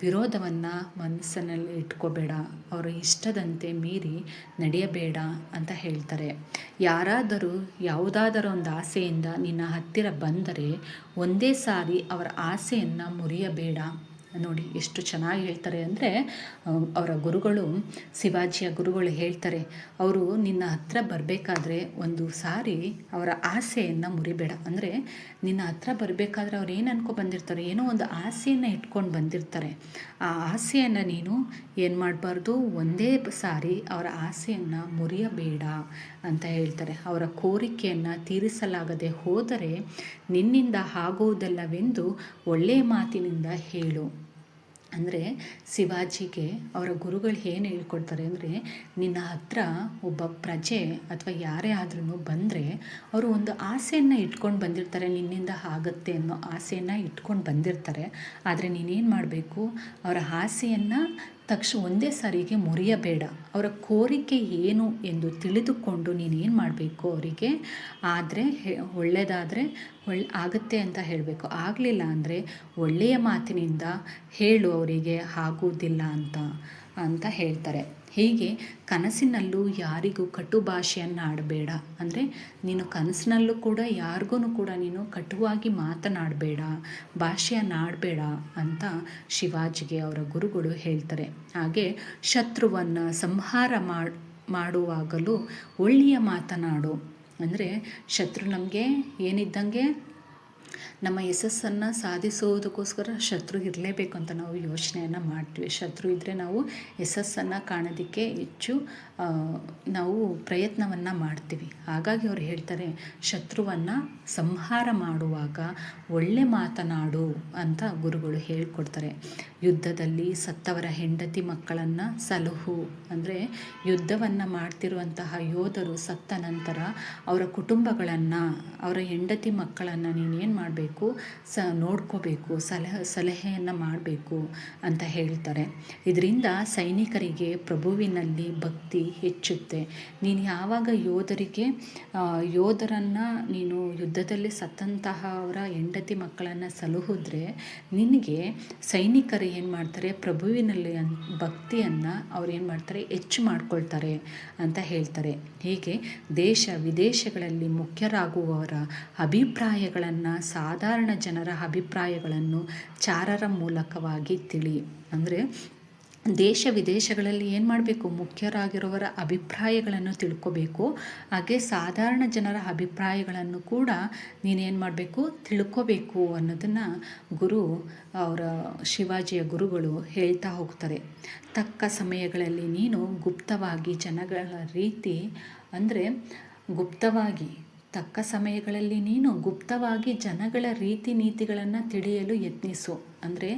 ವಿರೋಧವನ್ನು ಮನಸ್ಸಿನಲ್ಲಿ ಇಟ್ಕೋಬೇಡ, ಅವರ ಇಷ್ಟದಂತೆ ಮೀರಿ ನಡೆಯಬೇಡ ಅಂತ ಹೇಳ್ತಾರೆ. ಯಾರಾದರೂ ಯಾವುದಾದರೂ ಒಂದು ಆಸೆಯಿಂದ ನಿನ್ನ ಹತ್ತಿರ ಬಂದರೆ ಒಂದೇ ಸಾರಿ ಅವರ ಆಸೆಯನ್ನು ಮುರಿಯಬೇಡ. ನೋಡಿ ಎಷ್ಟು ಚೆನ್ನಾಗಿ ಹೇಳ್ತಾರೆ ಅಂದರೆ, ಅವರ ಗುರುಗಳು, ಶಿವಾಜಿಯ ಗುರುಗಳು ಹೇಳ್ತಾರೆ, ಅವರು ನಿನ್ನ ಹತ್ರ ಬರಬೇಕಾದ್ರೆ ಒಂದು ಸಾರಿ ಅವರ ಆಸೆಯನ್ನು ಮುರಿಬೇಡ. ಅಂದರೆ ನಿನ್ನ ಹತ್ರ ಬರಬೇಕಾದ್ರೆ ಅವ್ರು ಏನು ಬಂದಿರ್ತಾರೆ, ಏನೋ ಒಂದು ಆಸೆಯನ್ನು ಇಟ್ಕೊಂಡು ಬಂದಿರ್ತಾರೆ. ಆ ಆಸೆಯನ್ನು ನೀನು ಏನು ಮಾಡಬಾರ್ದು, ಒಂದೇ ಸಾರಿ ಅವರ ಆಸೆಯನ್ನು ಮುರಿಯಬೇಡ ಅಂತ ಹೇಳ್ತಾರೆ. ಅವರ ಕೋರಿಕೆಯನ್ನು ತೀರಿಸಲಾಗದೆ ಹೋದರೆ ನಿನ್ನಿಂದ ಆಗುವುದಲ್ಲವೆಂದು ಒಳ್ಳೆಯ ಮಾತಿನಿಂದ ಹೇಳು. ಅಂದರೆ ಶಿವಾಜಿಗೆ ಅವರ ಗುರುಗಳು ಏನು ಹೇಳ್ಕೊಡ್ತಾರೆ ಅಂದರೆ, ನಿನ್ನ ಹತ್ರ ಒಬ್ಬ ಪ್ರಜೆ ಅಥವಾ ಯಾರೇ ಆದ್ರೂ ಬಂದರೆ ಅವರು ಒಂದು ಆಸೆಯನ್ನು ಇಟ್ಕೊಂಡು ಬಂದಿರ್ತಾರೆ, ನಿನ್ನಿಂದ ಆಗುತ್ತೆ ಅನ್ನೋ ಆಸೆಯನ್ನು ಇಟ್ಕೊಂಡು ಬಂದಿರ್ತಾರೆ. ಆದರೆ ನೀನೇನು ಮಾಡಬೇಕು, ಅವರ ಆಸೆಯನ್ನು ಒಂದೇ ಸಾರಿಗೆ ಮುರಿಯಬೇಡ. ಅವರ ಕೋರಿಕೆ ಏನು ಎಂದು ತಿಳಿದುಕೊಂಡು ನೀನೇನು ಮಾಡಬೇಕು, ಅವರಿಗೆ ಆದರೆ ಒಳ್ಳೆಯದಾದರೆ ಆಗುತ್ತೆ ಅಂತ ಹೇಳಬೇಕು. ಆಗಲಿಲ್ಲ ಅಂದರೆ ಒಳ್ಳೆಯ ಮಾತಿನಿಂದ ಹೇಳು ಅವರಿಗೆ ಆಗುವುದಿಲ್ಲ ಅಂತ ಹೇಳ್ತಾರೆ. ಹೀಗೆ ಕನಸಿನಲ್ಲೂ ಯಾರಿಗೂ ಕಟು ಭಾಷೆಯನ್ನು ಆಡಬೇಡ. ಅಂದರೆ ನೀನು ಕನಸಿನಲ್ಲೂ ಕೂಡ ಯಾರಿಗೂ ಕೂಡ ನೀನು ಕಟುವಾಗಿ ಮಾತನಾಡಬೇಡ, ಭಾಷೆಯನ್ನು ಆಡಬೇಡ ಅಂತ ಶಿವಾಜಿಗೆ ಅವರ ಗುರುಗಳು ಹೇಳ್ತಾರೆ. ಹಾಗೆ ಶತ್ರುವನ್ನು ಸಂಹಾರ ಮಾಡುವಾಗಲೂ ಒಳ್ಳೆಯ ಮಾತನಾಡು. ಅಂದರೆ ಶತ್ರು ನಮಗೆ ಏನಿದ್ದಂಗೆ ನಮ್ಮ ಯಶಸ್ಸನ್ನು ಸಾಧಿಸುವುದಕ್ಕೋಸ್ಕರ ಶತ್ರು ಇರಲೇಬೇಕು ಅಂತ ನಾವು ಯೋಚನೆಯನ್ನು ಮಾಡ್ತೀವಿ. ಶತ್ರು ಇದ್ದರೆ ನಾವು ಯಶಸ್ಸನ್ನು ಕಾಣೋದಕ್ಕೆ ಹೆಚ್ಚು ನಾವು ಪ್ರಯತ್ನವನ್ನು ಮಾಡ್ತೀವಿ. ಹಾಗಾಗಿ ಅವ್ರು ಹೇಳ್ತಾರೆ, ಶತ್ರುವನ್ನು ಸಂಹಾರ ಮಾಡುವಾಗ ಒಳ್ಳೆ ಮಾತನಾಡು ಅಂತ ಗುರುಗಳು ಹೇಳ್ಕೊಡ್ತಾರೆ. ಯುದ್ಧದಲ್ಲಿ ಸತ್ತವರ ಹೆಂಡತಿ ಮಕ್ಕಳನ್ನು ಸಲಹು. ಅಂದರೆ ಯುದ್ಧವನ್ನು ಮಾಡ್ತಿರುವಂತಹ ಯೋಧರು ಸತ್ತ ನಂತರ ಅವರ ಕುಟುಂಬಗಳನ್ನು, ಅವರ ಹೆಂಡತಿ ಮಕ್ಕಳನ್ನು ನೀನೇನು ಮಾಡಬೇಕು, ನೋಡ್ಕೋಬೇಕು, ಸಲಹೆಯನ್ನು ಮಾಡಬೇಕು ಅಂತ ಹೇಳ್ತಾರೆ. ಇದರಿಂದ ಸೈನಿಕರಿಗೆ ಪ್ರಭುವಿನಲ್ಲಿ ಭಕ್ತಿ ಹೆಚ್ಚುತ್ತೆ. ನೀನು ಯಾವಾಗ ಯೋಧರನ್ನು ನೀನು ಯುದ್ಧದಲ್ಲಿ ಸತ್ತಂತಹ ಅವರ ಹೆಂಡತಿ ಮಕ್ಕಳನ್ನು ಸಲಹಿದ್ರೆ ನಿನಗೆ ಸೈನಿಕರು ಏನು ಮಾಡ್ತಾರೆ, ಪ್ರಭುವಿನಲ್ಲಿ ಭಕ್ತಿಯನ್ನು ಅವ್ರು ಏನು ಮಾಡ್ತಾರೆ, ಹೆಚ್ಚು ಮಾಡ್ಕೊಳ್ತಾರೆ ಅಂತ ಹೇಳ್ತಾರೆ. ಹೀಗೆ ದೇಶ ವಿದೇಶಗಳಲ್ಲಿ ಮುಖ್ಯರಾಗುವವರ ಅಭಿಪ್ರಾಯಗಳನ್ನು, ಸಾಧಾರಣ ಜನರ ಅಭಿಪ್ರಾಯಗಳನ್ನು ಚಾರರ ಮೂಲಕವಾಗಿ ತಿಳಿ. ಅಂದರೆ ದೇಶ ವಿದೇಶಗಳಲ್ಲಿ ಏನು ಮಾಡಬೇಕು, ಮುಖ್ಯರಾಗಿರುವವರ ಅಭಿಪ್ರಾಯಗಳನ್ನು ತಿಳ್ಕೋಬೇಕು. ಹಾಗೆ ಸಾಧಾರಣ ಜನರ ಅಭಿಪ್ರಾಯಗಳನ್ನು ಕೂಡ ನೀನೇನು ಮಾಡಬೇಕು, ತಿಳ್ಕೋಬೇಕು ಅನ್ನೋದನ್ನು ಅವರ ಶಿವಾಜಿಯ ಗುರುಗಳು ಹೇಳ್ತಾ ಹೋಗ್ತಾರೆ. ತಕ್ಕ ಸಮಯಗಳಲ್ಲಿ ನೀನು ಗುಪ್ತವಾಗಿ ಜನಗಳ ರೀತಿ, ಅಂದರೆ ತಕ್ಕ ಸಮಯಗಳಲ್ಲಿ ನೀನು ಗುಪ್ತವಾಗಿ ಜನಗಳ ರೀತಿ ನೀತಿಗಳನ್ನು ತಿಳಿಯಲು ಯತ್ನಿಸು. ಅಂದರೆ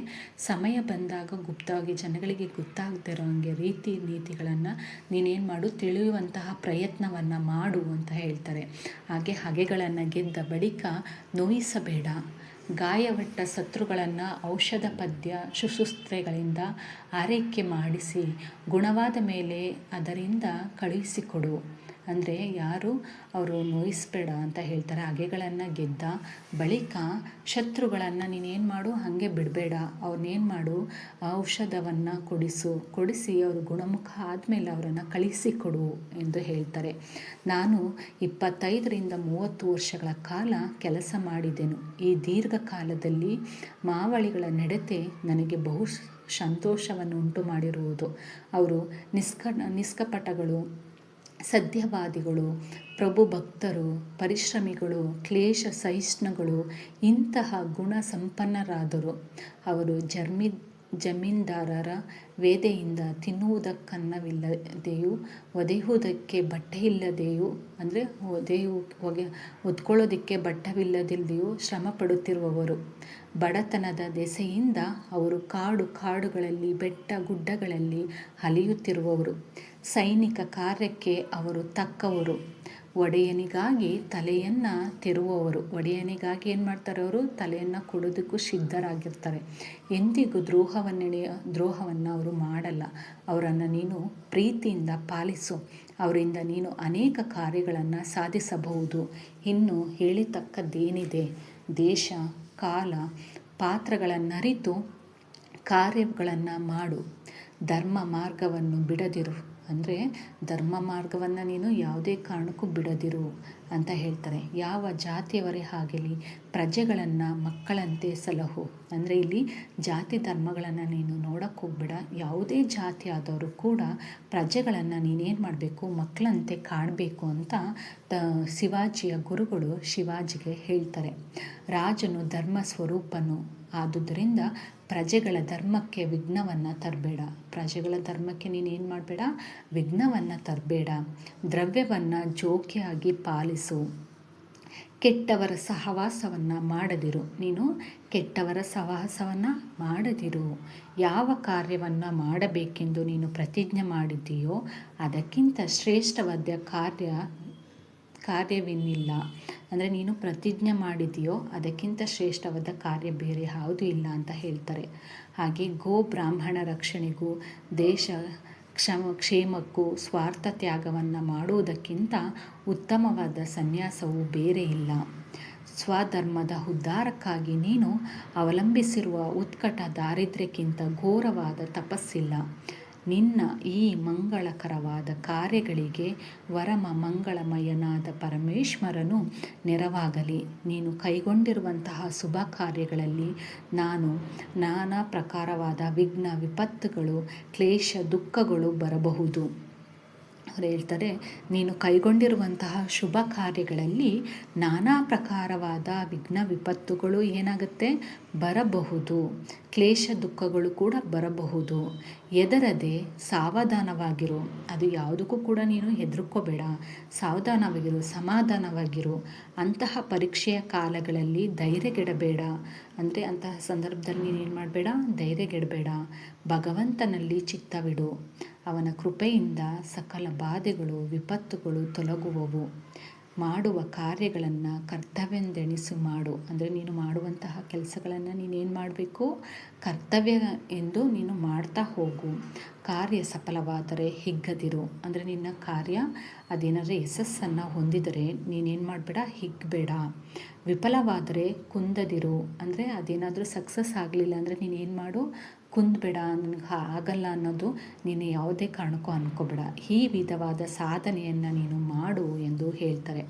ಸಮಯ ಬಂದಾಗ ಗುಪ್ತವಾಗಿ ಜನಗಳಿಗೆ ಗೊತ್ತಾಗದಿರೋ ಹಾಗೆ ರೀತಿ ನೀತಿಗಳನ್ನು ನೀನೇನು ಮಾಡು, ತಿಳಿಯುವಂತಹ ಪ್ರಯತ್ನವನ್ನು ಮಾಡು ಅಂತ ಹೇಳ್ತಾರೆ. ಹಾಗೆ ಹಗೆಗಳನ್ನು ಗೆದ್ದ ಬಳಿಕ ನೋಯಿಸಬೇಡ. ಗಾಯವಿಟ್ಟ ಶತ್ರುಗಳನ್ನು ಔಷಧ ಪದ್ಯ ಶುಶ್ರೂಷೆಗಳಿಂದ ಆರೈಕೆ ಮಾಡಿಸಿ ಗುಣವಾದ ಮೇಲೆ ಅದರಿಂದ ಕಳುಹಿಸಿಕೊಡು. ಅಂದರೆ ಅವರು ನೋಯಿಸಬೇಡ ಅಂತ ಹೇಳ್ತಾರೆ. ಹಗೆಗಳನ್ನು ಗೆದ್ದ ಬಳಿಕ ಶತ್ರುಗಳನ್ನು ನೀನೇನು ಮಾಡು, ಹಾಗೆ ಬಿಡಬೇಡ. ಅವ್ರನ್ನೇನು ಮಾಡು, ಔಷಧವನ್ನು ಕೊಡಿಸಿ ಅವರು ಗುಣಮುಖ ಆದಮೇಲೆ ಅವರನ್ನು ಕಳಿಸಿಕೊಡು ಎಂದು ಹೇಳ್ತಾರೆ. ನಾನು 25-30 ವರ್ಷಗಳ ಕಾಲ ಕೆಲಸ ಮಾಡಿದೆನು. ಈ ದೀರ್ಘಕಾಲದಲ್ಲಿ ಮಾವಳಿಗಳ ನಡತೆ ನನಗೆ ಬಹು ಸಂತೋಷವನ್ನು ಉಂಟು ಮಾಡಿರುವುದು. ಅವರು ನಿಷ್ಕಪಟಗಳು, ಸತ್ಯವಾದಿಗಳು, ಪ್ರಭು ಭಕ್ತರು, ಪರಿಶ್ರಮಿಗಳು, ಕ್ಲೇಶ ಸಹಿಷ್ಣುಗಳು, ಇಂತಹ ಗುಣ ಸಂಪನ್ನರಾದರು. ಅವರು ಜಮೀನ್ದಾರರ ವೇದೆಯಿಂದ ತಿನ್ನುವುದಕ್ಕನ್ನವಿಲ್ಲದೆಯೂ ಒದೆಯುವುದಕ್ಕೆ ಬಟ್ಟೆಯಿಲ್ಲದೆಯೂ, ಅಂದರೆ ಹೊದ್ಕೊಳ್ಳೋದಕ್ಕೆ ಬಟ್ಟವಿಲ್ಲದೆಯೂ ಶ್ರಮ ಪಡುತ್ತಿರುವವರು. ಬಡತನದ ದೆಸೆಯಿಂದ ಅವರು ಕಾಡುಗಳಲ್ಲಿ ಬೆಟ್ಟ ಗುಡ್ಡಗಳಲ್ಲಿ ಅಲೆಯುತ್ತಿರುವವರು. ಸೈನಿಕ ಕಾರ್ಯಕ್ಕೆ ಅವರು ತಕ್ಕವರು. ಒಡೆಯನಿಗಾಗಿ ತಲೆಯನ್ನು ತೆರುವವರು. ಒಡೆಯನಿಗಾಗಿ ಏನು ಮಾಡ್ತಾರೆ, ಅವರು ತಲೆಯನ್ನು ಕೊಡೋದಕ್ಕೂ ಸಿದ್ಧರಾಗಿರ್ತಾರೆ. ಎಂದಿಗೂ ದ್ರೋಹವನ್ನು ಅವರು ಮಾಡಲ್ಲ. ಅವರನ್ನು ನೀನು ಪ್ರೀತಿಯಿಂದ ಪಾಲಿಸು. ಅವರಿಂದ ನೀನು ಅನೇಕ ಕಾರ್ಯಗಳನ್ನು ಸಾಧಿಸಬಹುದು. ಇನ್ನು ಹೇಳಿತಕ್ಕದ್ದೇನಿದೆ, ದೇಶ ಕಾಲ ಪಾತ್ರಗಳನ್ನರಿತು ಕಾರ್ಯಗಳನ್ನು ಮಾಡು. ಧರ್ಮ ಮಾರ್ಗವನ್ನು ಬಿಡದಿರು. ಅಂದರೆ ಧರ್ಮ ಮಾರ್ಗವನ್ನು ನೀನು ಯಾವುದೇ ಕಾರಣಕ್ಕೂ ಬಿಡದಿರು ಅಂತ ಹೇಳ್ತಾರೆ. ಯಾವ ಜಾತಿಯವರೇ ಆಗಲಿ ಪ್ರಜೆಗಳನ್ನು ಮಕ್ಕಳಂತೆ ಸಲಹು. ಅಂದರೆ ಇಲ್ಲಿ ಜಾತಿ ಧರ್ಮಗಳನ್ನು ನೀನು ನೋಡೋಕ್ಕೆ ಹೋಗ್ಬೇಡ. ಯಾವುದೇ ಜಾತಿ ಆದವರು ಕೂಡ ಪ್ರಜೆಗಳನ್ನು ನೀನೇನು ಮಾಡಬೇಕು, ಮಕ್ಕಳಂತೆ ಕಾಣಬೇಕು ಅಂತ ಶಿವಾಜಿಯ ಗುರುಗಳು ಶಿವಾಜಿಗೆ ಹೇಳ್ತಾರೆ. ರಾಜನು ಧರ್ಮ ಸ್ವರೂಪನು ಆದುದರಿಂದ ಪ್ರಜೆಗಳ ಧರ್ಮಕ್ಕೆ ವಿಘ್ನವನ್ನು ತರಬೇಡ. ಪ್ರಜೆಗಳ ಧರ್ಮಕ್ಕೆ ನೀನೇನು ಮಾಡಬೇಡ, ವಿಘ್ನವನ್ನು ತರಬೇಡ. ದ್ರವ್ಯವನ್ನು ಜೋಕಿಯಾಗಿ ಪಾಲಿಸು. ಕೆಟ್ಟವರ ಸಹವಾಸವನ್ನು ಮಾಡದಿರು. ನೀನು ಕೆಟ್ಟವರ ಸಹವಾಸವನ್ನು ಮಾಡದಿರು. ಯಾವ ಕಾರ್ಯವನ್ನು ಮಾಡಬೇಕೆಂದು ನೀನು ಪ್ರತಿಜ್ಞೆ ಮಾಡಿದ್ದೀಯೋ ಅದಕ್ಕಿಂತ ಶ್ರೇಷ್ಠವಾದ ಕಾರ್ಯವಿನ್ನಿಲ್ಲ. ಅಂದರೆ ನೀನು ಪ್ರತಿಜ್ಞೆ ಮಾಡಿದೆಯೋ ಅದಕ್ಕಿಂತ ಶ್ರೇಷ್ಠವಾದ ಕಾರ್ಯ ಬೇರೆ ಯಾವುದೂ ಇಲ್ಲ ಅಂತ ಹೇಳ್ತಾರೆ. ಹಾಗೆ ಗೋ ಬ್ರಾಹ್ಮಣ ರಕ್ಷಣೆಗೂ ದೇಶ ಕ್ಷೇಮಕ್ಕೂ ಸ್ವಾರ್ಥ ತ್ಯಾಗವನ್ನು ಮಾಡುವುದಕ್ಕಿಂತ ಉತ್ತಮವಾದ ಸನ್ಯಾಸವು ಬೇರೆ ಇಲ್ಲ. ಸ್ವಧರ್ಮದ ಉದ್ಧಾರಕ್ಕಾಗಿ ನೀನು ಅವಲಂಬಿಸಿರುವ ಉತ್ಕಟ ದಾರಿದ್ರ್ಯಕ್ಕಿಂತ ಘೋರವಾದ ತಪಸ್ಸಿಲ್ಲ. ನಿನ್ನ ಈ ಮಂಗಳಕರವಾದ ಕಾರ್ಯಗಳಿಗೆ ಮಂಗಳಮಯನಾದ ಪರಮೇಶ್ವರನು ನೆರವಾಗಲಿ. ನೀನು ಕೈಗೊಂಡಿರುವಂತಹ ಶುಭ ಕಾರ್ಯಗಳಲ್ಲಿ ನಾನಾ ಪ್ರಕಾರವಾದ ವಿಘ್ನ ವಿಪತ್ತುಗಳು ಕ್ಲೇಶ ದುಃಖಗಳು ಬರಬಹುದು. ಅವ್ರು ಹೇಳ್ತಾರೆ, ನೀನು ಕೈಗೊಂಡಿರುವಂತಹ ಶುಭ ಕಾರ್ಯಗಳಲ್ಲಿ ನಾನಾ ಪ್ರಕಾರವಾದ ವಿಘ್ನ ವಿಪತ್ತುಗಳು ಏನಾಗುತ್ತೆ ಬರಬಹುದು, ಕ್ಲೇಶ ದುಃಖಗಳು ಕೂಡ ಬರಬಹುದು. ಹೆದರದೆ ಸಾವಧಾನವಾಗಿರು. ಅದು ಯಾವುದಕ್ಕೂ ಕೂಡ ನೀನು ಹೆದರ್ಕೋಬೇಡ, ಸಾವಧಾನವಾಗಿರು, ಸಮಾಧಾನವಾಗಿರು. ಅಂತಹ ಪರೀಕ್ಷೆಯ ಕಾಲಗಳಲ್ಲಿ ಧೈರ್ಯಗೆಡಬೇಡ. ಅಂದರೆ ಅಂತಹ ಸಂದರ್ಭದಲ್ಲಿ ನೀನೇನು ಮಾಡಬೇಡ, ಧೈರ್ಯಗೆಡಬೇಡ. ಭಗವಂತನಲ್ಲಿ ಚಿತ್ತವಿಡು. ಅವನ ಕೃಪೆಯಿಂದ ಸಕಲ ಬಾಧೆಗಳು ವಿಪತ್ತುಗಳು ತೊಲಗುವವು. ಮಾಡುವ ಕಾರ್ಯಗಳನ್ನು ಕರ್ತವ್ಯವೆಂದೆಣಿಸಿ ಮಾಡು. ಅಂದರೆ ನೀನು ಮಾಡುವಂತಹ ಕೆಲಸಗಳನ್ನು ನೀನೇನು ಮಾಡಬೇಕು, ಕರ್ತವ್ಯ ಎಂದು ನೀನು ಮಾಡ್ತಾ ಹೋಗು. ಕಾರ್ಯ ಸಫಲವಾದರೆ ಹಿಗ್ಗದಿರು. ಅಂದರೆ ನಿನ್ನ ಕಾರ್ಯ ಅದೇನಾದರೂ ಯಶಸ್ಸನ್ನು ಹೊಂದಿದರೆ ನೀನೇನು ಮಾಡಬೇಡ, ಹಿಗ್ಬೇಡ. ವಿಫಲವಾದರೆ ಕುಂದದಿರು. ಅಂದರೆ ಅದೇನಾದರೂ ಸಕ್ಸಸ್ ಆಗಲಿಲ್ಲ ಅಂದರೆ ನೀನೇನು ಮಾಡು, ಕುಂದಬೇಡ, ನನಗೆ ಆಗಲ್ಲ ಅನ್ನೋದು ನೀನು ಯಾವುದೇ ಕಾರಣಕ್ಕೂ ಅಂದ್ಕೋಬೇಡ. ಈ ವಿಧವಾದ ಸಾಧನೆಯನ್ನು ನೀನು ಮಾಡು ಎಂದು ಹೇಳ್ತಾರೆ.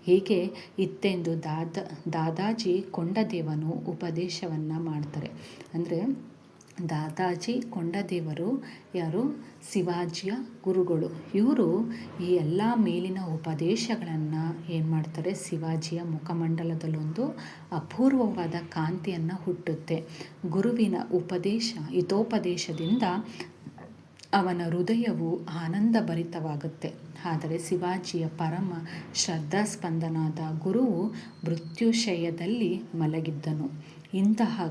ಹೀಗೆ ಇತ್ತೆಂದು ದಾದಾಜಿ ಕೊಂಡದೇವನು ಉಪದೇಶವನ್ನು ಮಾಡ್ತಾರೆ. ಅಂದರೆ ದಾದಾಜಿ ಕೊಂಡದೇವರು ಯಾರು, ಶಿವಾಜಿಯ ಗುರುಗಳು. ಇವರು ಈ ಎಲ್ಲ ಮೇಲಿನ ಉಪದೇಶಗಳನ್ನು ಏನು ಮಾಡ್ತಾರೆ, ಶಿವಾಜಿಯ ಮುಖಮಂಡಲದಲ್ಲೊಂದು ಅಪೂರ್ವವಾದ ಕಾಂತಿಯನ್ನು ಹುಟ್ಟುತ್ತೆ. ಗುರುವಿನ ಹಿತೋಪದೇಶದಿಂದ ಅವನ ಹೃದಯವು ಆನಂದಭರಿತವಾಗುತ್ತೆ. ಆದರೆ ಶಿವಾಜಿಯ ಪರಮ ಶ್ರದ್ಧಾಸ್ಪಂದನಾದ ಗುರುವು ಮೃತ್ಯುಶಯದಲ್ಲಿ ಮಲಗಿದ್ದನು. ಇಂತಹ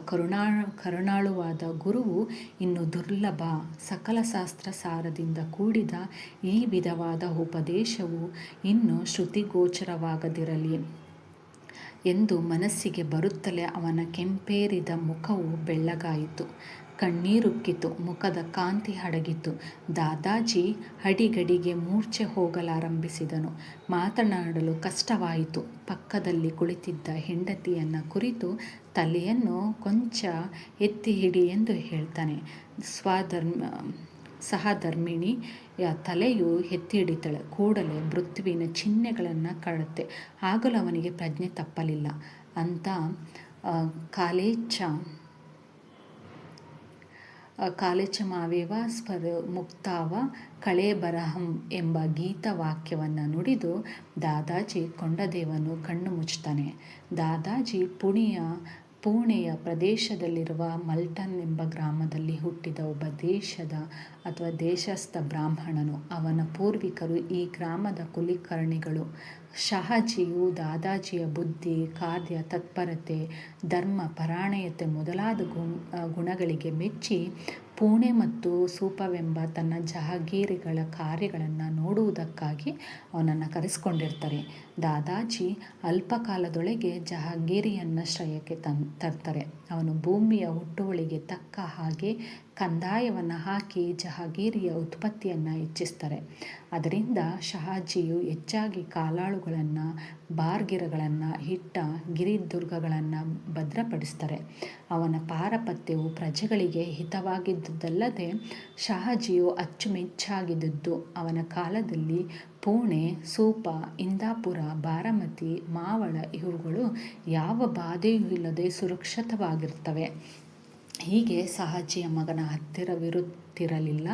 ಕರುಣಾಳುವಾದ ಗುರುವು ಇನ್ನು ದುರ್ಲಭ. ಸಕಲ ಶಾಸ್ತ್ರ ಸಾರದಿಂದ ಕೂಡಿದ ಈ ವಿಧವಾದ ಉಪದೇಶವು ಇನ್ನು ಶ್ರುತಿಗೋಚರವಾಗದಿರಲಿ ಎಂದು ಮನಸ್ಸಿಗೆ ಬರುತ್ತಲೇ ಅವನ ಕೆಂಪೇರಿದ ಮುಖವು ಬೆಳ್ಳಗಾಯಿತು. ಕಣ್ಣೀರುಕ್ಕಿತು. ಮುಖದ ಕಾಂತಿ ಅಡಗಿತು. ದಾದಾಜಿ ಅಡಿಗಡಿಗೆ ಮೂರ್ಛೆ ಹೋಗಲಾರಂಭಿಸಿದನು. ಮಾತನಾಡಲು ಕಷ್ಟವಾಯಿತು. ಪಕ್ಕದಲ್ಲಿ ಕುಳಿತಿದ್ದ ಹೆಂಡತಿಯನ್ನು ಕುರಿತು ತಲೆಯನ್ನು ಕೊಂಚ ಎತ್ತಿ ಹಿಡಿ ಎಂದು ಹೇಳ್ತಾನೆ. ಸಹಧರ್ಮಿಣಿಯ ತಲೆಯು ಎತ್ತಿ ಹಿಡಿತಾಳೆ. ಕೂಡಲೇ ಮೃತ್ಯುವಿನ ಚಿಹ್ನೆಗಳನ್ನು ಕಾಣುತ್ತೆ. ಆಗಲೂ ಅವನಿಗೆ ಪ್ರಜ್ಞೆ ತಪ್ಪಲಿಲ್ಲ. ಅಂತ ಕಾಲೇಚ ಮಾವೇವ ಮುಕ್ತಾವ ಕಳೇಬರಹಂ ಎಂಬ ಗೀತವಾಕ್ಯವನ್ನು ನುಡಿದು ದಾದಾಜಿ ಕೊಂಡದೇವನು ಕಣ್ಣು ಮುಚ್ತಾನೆ. ದಾದಾಜಿ ಪುಣೆಯ ಪ್ರದೇಶದಲ್ಲಿರುವ ಮಲ್ಟನ್ ಎಂಬ ಗ್ರಾಮದಲ್ಲಿ ಹುಟ್ಟಿದ ಒಬ್ಬ ದೇಶಸ್ಥ ಬ್ರಾಹ್ಮಣನು. ಅವನ ಪೂರ್ವಿಕರು ಈ ಗ್ರಾಮದ ಕುಲಕರ್ಣಿಗಳು. ಶಹಾಜಿಯು ದಾದಾಜಿಯ ಬುದ್ಧಿ, ಕಾರ್ಯ ತತ್ಪರತೆ, ಧರ್ಮ ಪರಾಯಣತೆ ಮೊದಲಾದ ಗುಣಗಳಿಗೆ ಮೆಚ್ಚಿ ಪುಣೆ ಮತ್ತು ಸೂಪವೆಂಬ ತನ್ನ ಜಹಾಗೀರಿಗಳ ಕಾರ್ಯಗಳನ್ನು ನೋಡುವುದಕ್ಕಾಗಿ ಅವನನ್ನು ಕರೆಸಿಕೊಂಡಿರ್ತಾರೆ. ದಾದಾಜಿ ಅಲ್ಪಕಾಲದೊಳಗೆ ಜಹಾಗೀರಿಯನ್ನಾಶ್ರಯಕ್ಕೆ ತರ್ತಾರೆ. ಅವನು ಭೂಮಿಯ ಹುಟ್ಟುವಳಿಗೆ ತಕ್ಕ ಹಾಗೆ ಕಂದಾಯವನ್ನು ಹಾಕಿ ಜಹಾಗೀರಿಯ ಉತ್ಪತ್ತಿಯನ್ನು ಹೆಚ್ಚಿಸ್ತಾರೆ. ಅದರಿಂದ ಶಹಾಜಿಯು ಹೆಚ್ಚಾಗಿ ಕಾಲಾಳುಗಳನ್ನು, ಬಾರ್ಗಿರಗಳನ್ನು ಇಟ್ಟ ಗಿರಿದುರ್ಗಗಳನ್ನು ಭದ್ರಪಡಿಸ್ತಾರೆ. ಅವನ ಪಾರಪತ್ಯವು ಪ್ರಜೆಗಳಿಗೆ ಹಿತವಾಗಿದ್ದುದಲ್ಲದೆ ಶಹಾಜಿಯು ಅಚ್ಚುಮೆಚ್ಚಾಗಿದ್ದುದು. ಅವನ ಕಾಲದಲ್ಲಿ ಪುಣೆ, ಸೂಪ, ಇಂದಾಪುರ, ಬಾರಾಮತಿ, ಮಾವಳ ಇವುಗಳು ಯಾವ ಬಾಧೆಯೂ ಇಲ್ಲದೆ ಸುರಕ್ಷಿತವಾಗಿರ್ತವೆ. ಹೀಗೆ ಶಹಾಜಿಯ ಮಗನ ಹತ್ತಿರವಿರುತ್ತಿರಲಿಲ್ಲ.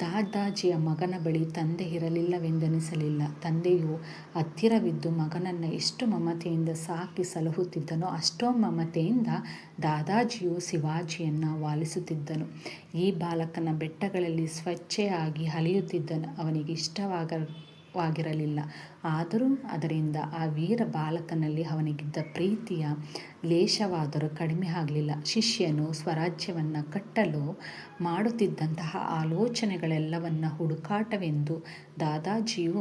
ದಾದಾಜಿಯ ಮಗನ ಬಳಿ ತಂದೆ ಇರಲಿಲ್ಲವೆಂದೆನಿಸಲಿಲ್ಲ. ತಂದೆಯು ಹತ್ತಿರವಿದ್ದು ಮಗನನ್ನು ಎಷ್ಟು ಮಮತೆಯಿಂದ ಸಾಕಿ ಸಲಹುತ್ತಿದ್ದನೋ ಅಷ್ಟೋ ಮಮತೆಯಿಂದ ದಾದಾಜಿಯು ಶಿವಾಜಿಯನ್ನು ವಾಲಿಸುತ್ತಿದ್ದನು. ಈ ಬಾಲಕನ ಬೆಟ್ಟಗಳಲ್ಲಿ ಸ್ವೇಚ್ಛೆಯಾಗಿ ಅಲೆಯುತ್ತಿದ್ದನು. ಅವನಿಗೆ ಇಷ್ಟವಾಗಿರಲಿಲ್ಲ. ಆದರೂ ಅದರಿಂದ ಆ ವೀರ ಬಾಲಕನಲ್ಲಿ ಅವನಿಗಿದ್ದ ಪ್ರೀತಿಯ ಲೇಶವಾದರೂ ಕಡಿಮೆ ಆಗಲಿಲ್ಲ. ಶಿಷ್ಯನು ಸ್ವರಾಜ್ಯವನ್ನು ಕಟ್ಟಲು ಮಾಡುತ್ತಿದ್ದಂತಹ ಆಲೋಚನೆಗಳೆಲ್ಲವನ್ನ ಹುಡುಕಾಟವೆಂದು ದಾದಾಜಿಯು